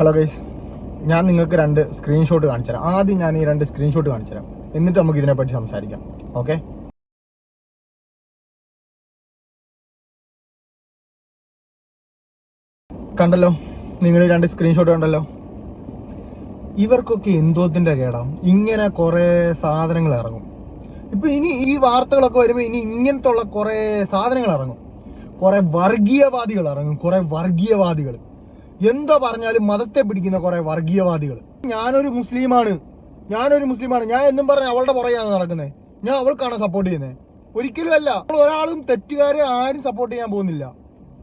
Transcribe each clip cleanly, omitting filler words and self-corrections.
Hello guys, ഞാൻ നിങ്ങൾക്ക് 2 screenshot കാണിച്ചു തരാം. ആദ്യം ഞാൻ ഈ 2 സ്ക്രീൻഷോട്ട് കാണിച്ചു തരാം, എന്നിട്ട് നമുക്ക് ഇതിനെപ്പറ്റി സംസാരിക്കാം. ഓക്കെ, കണ്ടല്ലോ നിങ്ങൾ ഈ 2 സ്ക്രീൻഷോട്ട് കണ്ടല്ലോ. ഇവർക്കൊക്കെ എന്തോത്തിന്റെ കേടാം, ഇങ്ങനെ കുറെ സാധനങ്ങൾ ഇറങ്ങും. ഇപ്പൊ ഇനി ഈ വാർത്തകളൊക്കെ വരുമ്പോ ഇനി ഇങ്ങനത്തെ ഉള്ള കുറെ സാധനങ്ങൾ ഇറങ്ങും. കുറെ വർഗീയവാദികൾ ഇറങ്ങും. കുറെ വർഗീയവാദികൾ എന്തോ പറഞ്ഞാലും മതത്തെ പിടിക്കുന്ന കുറെ വർഗീയവാദികൾ. ഞാനൊരു മുസ്ലിമാണ്, ഞാൻ എന്നും പറഞ്ഞ അവളുടെ പുറകെയാണ് നടക്കുന്നത്. ഞാൻ അവൾക്കാണ് സപ്പോർട്ട് ചെയ്യുന്നത്? ഒരിക്കലും അല്ല. ഒരാളും തെറ്റുകാരെ ആരും സപ്പോർട്ട് ചെയ്യാൻ പോകുന്നില്ല.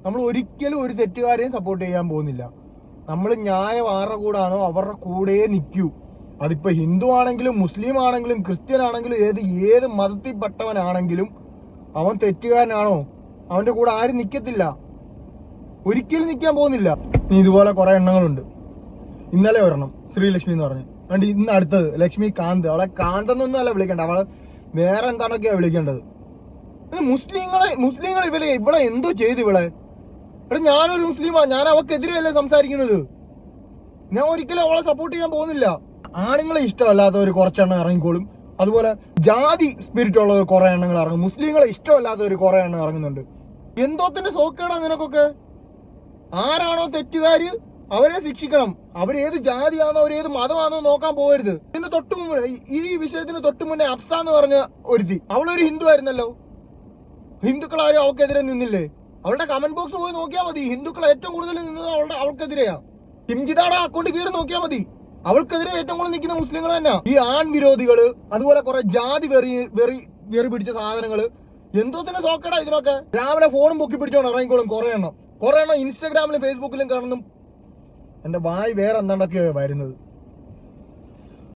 നമ്മൾ ഒരിക്കലും ഒരു തെറ്റുകാരെയും സപ്പോർട്ട് ചെയ്യാൻ പോകുന്നില്ല. നമ്മൾ ന്യായം ആരുടെ കൂടാണോ അവരുടെ കൂടെ നിൽക്കൂ. അതിപ്പോ ഹിന്ദു ആണെങ്കിലും മുസ്ലിം ആണെങ്കിലും ക്രിസ്ത്യൻ ആണെങ്കിലും ഏത് മതത്തിൽപ്പെട്ടവനാണെങ്കിലും അവൻ തെറ്റുകാരനാണോ അവന്റെ കൂടെ ആരും നിൽക്കത്തില്ല, ഒരിക്കലും നിൽക്കാൻ പോകുന്നില്ല. ഇതുപോലെ കുറെ എണ്ണങ്ങളുണ്ട്. ഇന്നലെ ഒരെണ്ണം ശ്രീലക്ഷ്മി എന്ന് പറഞ്ഞു, അതുകൊണ്ട് ഇന്ന് അടുത്തത് ലക്ഷ്മി കാന്ത്. അവളെ കാന്തെന്നൊന്നും അല്ല വിളിക്കേണ്ടത്, അവളെ വേറെ എന്താണൊക്കെയാ വിളിക്കേണ്ടത്. മുസ്ലിങ്ങൾ ഇവിടെ എന്തോ ചെയ്തു ഇവിടെ. എടാ, ഞാനൊരു മുസ്ലിമാ, ഞാൻ അവക്കെതിരെയല്ലേ സംസാരിക്കുന്നത്. ഞാൻ ഒരിക്കലും അവളെ സപ്പോർട്ട് ചെയ്യാൻ പോകുന്നില്ല. ആണുങ്ങളെ ഇഷ്ടമല്ലാത്തവർ കുറച്ചെണ്ണം ഇറങ്ങിക്കോളും. അതുപോലെ ജാതി സ്പിരിറ്റ് ഉള്ളവർ കുറെ എണ്ണങ്ങൾ ഇറങ്ങും. മുസ്ലിങ്ങളെ ഇഷ്ടമല്ലാത്തവർ കുറെ എണ്ണം ഇറങ്ങുന്നുണ്ട്. എന്തോത്തിന്റെ സോക്കേടാ നിനക്കൊക്കെ? ആരാണോ തെറ്റുകാര് അവരെ ശിക്ഷിക്കണം. അവരേത് ജാതിയാണോ അവരേത് മതമാണോ നോക്കാൻ പോകരുത്. ഇതിന് തൊട്ടു മുമ്പ് ഈ വിഷയത്തിന് തൊട്ടു മുന്നേ അഫ്സ എന്ന് പറഞ്ഞ ഒരുത്തി, അവളൊരു ഹിന്ദു ആയിരുന്നല്ലോ. ഹിന്ദുക്കളാരും അവൾക്കെതിരെ നിന്നില്ലേ? അവളുടെ കമന്റ് ബോക്സ് പോയി നോക്കിയാൽ മതി. ഹിന്ദുക്കൾ ഏറ്റവും കൂടുതൽ നിന്നത് അവൾക്കെതിരെയാ. കിംജിതയുടെ അക്കൗണ്ട് കയറി നോക്കിയാൽ മതി. അവൾക്കെതിരെ ഏറ്റവും കൂടുതൽ നിൽക്കുന്ന മുസ്ലിങ്ങൾ തന്നെ. ഈ ആൺ വിരോധികള്, അതുപോലെ കുറെ ജാതി വെറി പിടിച്ച സാധനങ്ങള്, എന്തോ തന്നെ സോക്കടാ ഇതിനൊക്കെ. രാവിലെ ഫോണും പൊക്കി പിടിച്ചോണ്ട് ഇറങ്ങിക്കോളും കുറെ എണ്ണം ഇൻസ്റ്റാഗ്രാമിലും ഫേസ്ബുക്കിലും കാണുന്നു. എന്റെ വായി വേറെ എന്താണ്ടൊക്കെയോ വരുന്നത്.